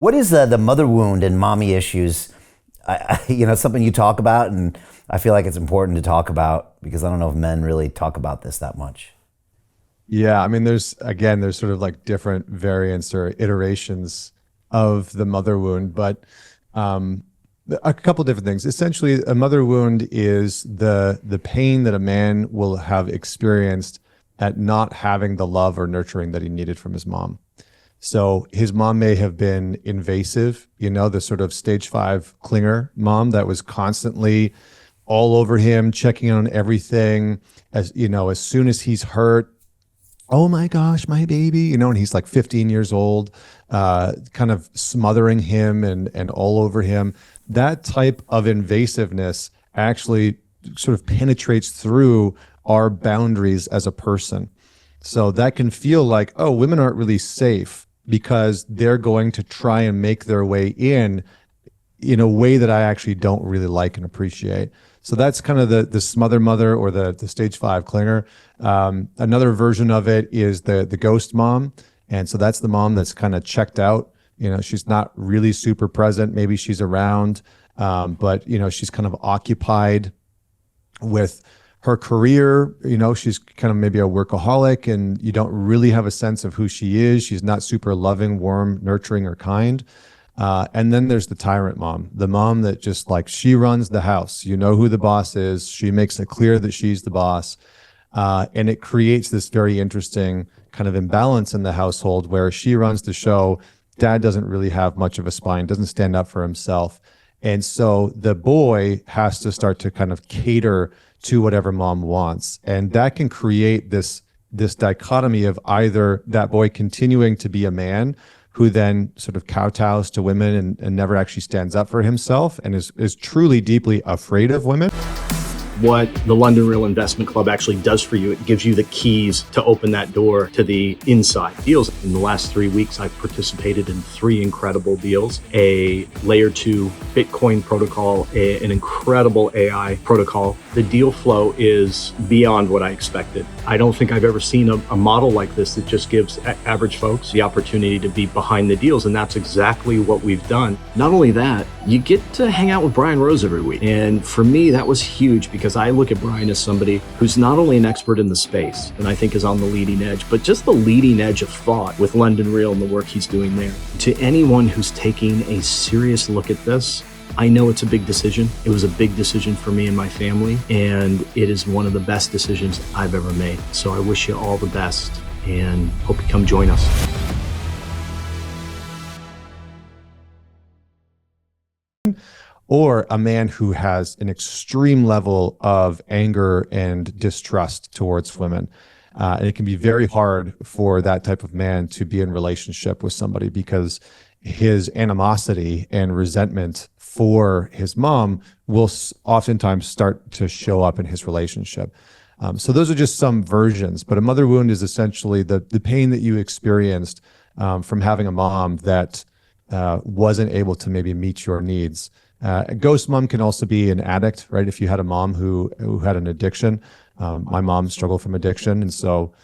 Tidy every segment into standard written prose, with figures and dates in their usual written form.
What is the mother wound and mommy issues? Something you talk about, and I feel like it's important to talk about because I don't know if men really talk about this that much. Yeah, I mean, there's sort of like different variants or iterations of the mother wound, but um, a couple different things. Essentially, a mother wound is the pain that a man will have experienced at not having the love or nurturing that he needed from his mom. So his mom may have been invasive, the sort of stage five clinger mom that was constantly all over him, checking on everything. As soon as he's hurt, oh my gosh, my baby, and he's like 15 years old, kind of smothering him and all over him. That type of invasiveness actually sort of penetrates through our boundaries as a person. So that can feel like, oh, women aren't really safe because they're going to try and make their way in a way that I actually don't really like and appreciate. So that's kind of the smother mother or the stage five clinger. Another version of it is the ghost mom. And so that's the mom that's kind of checked out. She's not really super present. Maybe she's around, but she's kind of occupied with her career. She's kind of maybe a workaholic and you don't really have a sense of who she is. She's not super loving, warm, nurturing, or kind. And then there's the tyrant mom, the mom that just like she runs the house. You know who the boss is. She makes it clear that she's the boss. And it creates this very interesting kind of imbalance in the household where she runs the show. Dad doesn't really have much of a spine, doesn't stand up for himself. And so the boy has to start to kind of cater to whatever mom wants. And that can create this dichotomy of either that boy continuing to be a man who then sort of kowtows to women and never actually stands up for himself and is truly deeply afraid of women. What the London Real Investment Club actually does for you, it gives you the keys to open that door to the inside deals. In the last 3 weeks, I've participated in 3 incredible deals: a layer 2 Bitcoin protocol, an incredible AI protocol. The deal flow is beyond what I expected. I don't think I've ever seen a model like this that just gives average folks the opportunity to be behind the deals, and that's exactly what we've done. Not only that, you get to hang out with Brian Rose every week, and for me, that was huge because I look at Brian as somebody who's not only an expert in the space, and I think is on the leading edge, but just the leading edge of thought with London Real and the work he's doing there. To anyone who's taking a serious look at this, I know it's a big decision. It was a big decision for me and my family, and it is one of the best decisions I've ever made. So I wish you all the best and hope you come join us. Or a man who has an extreme level of anger and distrust towards women. And it can be very hard for that type of man to be in relationship with somebody because his animosity and resentment for his mom will oftentimes start to show up in his relationship. So those are just some versions, but a mother wound is essentially the pain that you experienced from having a mom that wasn't able to maybe meet your needs. A ghost mom can also be an addict, right? If you had a mom who had an addiction, my mom struggled from addiction. And so,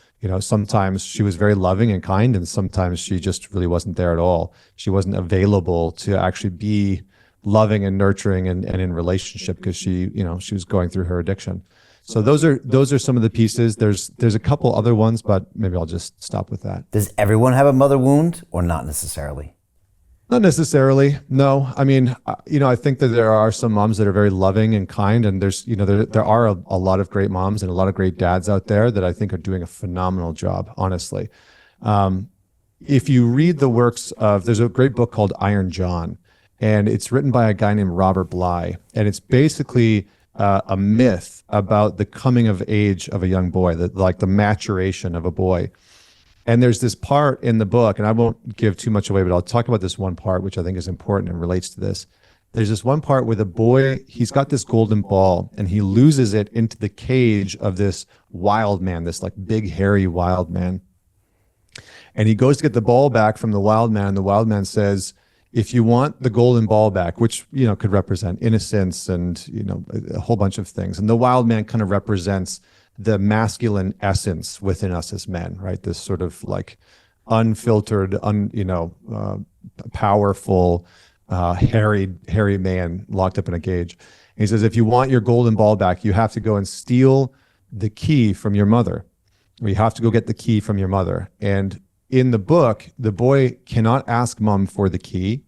sometimes she was very loving and kind, and sometimes she just really wasn't there at all. She wasn't available to actually be loving and nurturing and in relationship because she was going through her addiction. So those are some of the pieces. There's a couple other ones, but maybe I'll just stop with that. Does everyone have a mother wound or not necessarily? Not necessarily. No. I mean, I think that there are some moms that are very loving and kind, and there are a lot of great moms and a lot of great dads out there that I think are doing a phenomenal job, honestly. If you read the works there's a great book called Iron John, and it's written by a guy named Robert Bly, and it's basically a myth about the coming of age of a young boy, the maturation of a boy. And there's this part in the book, and I won't give too much away, but I'll talk about this one part, which I think is important and relates to this. There's this one part where the boy, he's got this golden ball, and he loses it into the cage of this wild man, this like big, hairy wild man. And he goes to get the ball back from the wild man, and the wild man says, if you want the golden ball back, which, could represent innocence and, a whole bunch of things. And the wild man kind of represents the masculine essence within us as men, right? This sort of like unfiltered, powerful, hairy man locked up in a cage. And he says, if you want your golden ball back, you have to go and steal the key from your mother. Or you have to go get the key from your mother. And in the book, the boy cannot ask mom for the key.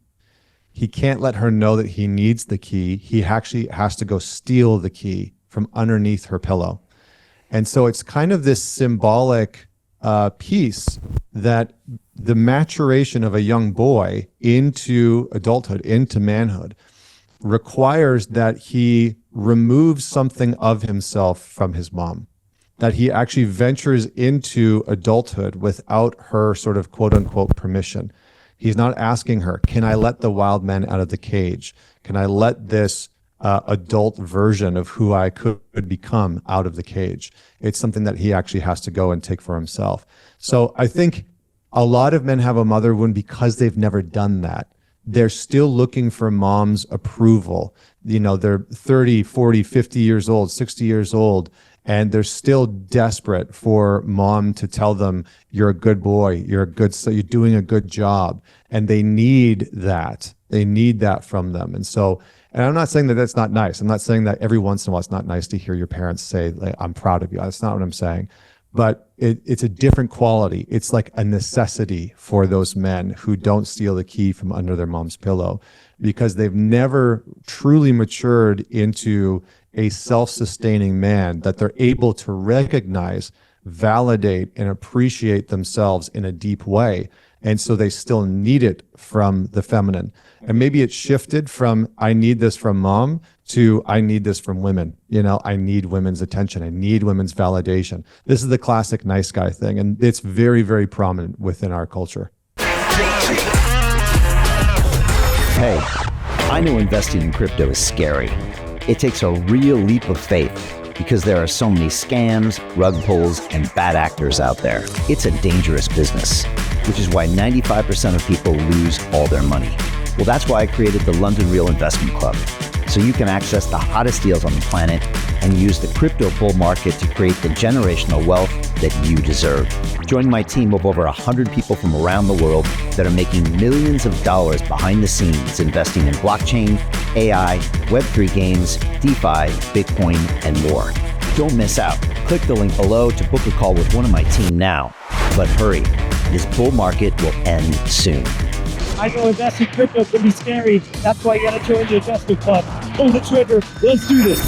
He can't let her know that he needs the key. He actually has to go steal the key from underneath her pillow. And so it's kind of this symbolic piece that the maturation of a young boy into adulthood, into manhood, requires that he removes something of himself from his mom, that he actually ventures into adulthood without her sort of quote unquote permission. He's not asking her, can I let the wild man out of the cage? Can I let this adult version of who I could become out of the cage? It's something that he actually has to go and take for himself. So I think a lot of men have a mother wound because they've never done that. They're still looking for mom's approval. You know, they're 30, 40, 50 years old, 60 years old, and they're still desperate for mom to tell them, you're a good boy, you're doing a good job. And they need that. They need that from them. And I'm not saying that that's not nice. I'm not saying that every once in a while it's not nice to hear your parents say, like, I'm proud of you. That's not what I'm saying. But it's a different quality. It's like a necessity for those men who don't steal the key from under their mom's pillow, because they've never truly matured into a self-sustaining man that they're able to recognize, validate, and appreciate themselves in a deep way. And so they still need it from the feminine. And maybe it's shifted from, I need this from mom, to I need this from women. You know, I need women's attention. I need women's validation. This is the classic nice guy thing. And it's very, very prominent within our culture. Hey, I know investing in crypto is scary. It takes a real leap of faith because there are so many scams, rug pulls, and bad actors out there. It's a dangerous business, which is why 95% of people lose all their money. Well, that's why I created the London Real Investment Club, so you can access the hottest deals on the planet and use the crypto bull market to create the generational wealth that you deserve. Join my team of over 100 people from around the world that are making millions of dollars behind the scenes investing in blockchain, AI, Web3 games, DeFi, Bitcoin, and more. Don't miss out. Click the link below to book a call with one of my team now. But hurry, this bull market will end soon. I know investing in crypto can be scary. That's why you gotta join the investment club. Pull the trigger. Let's do this.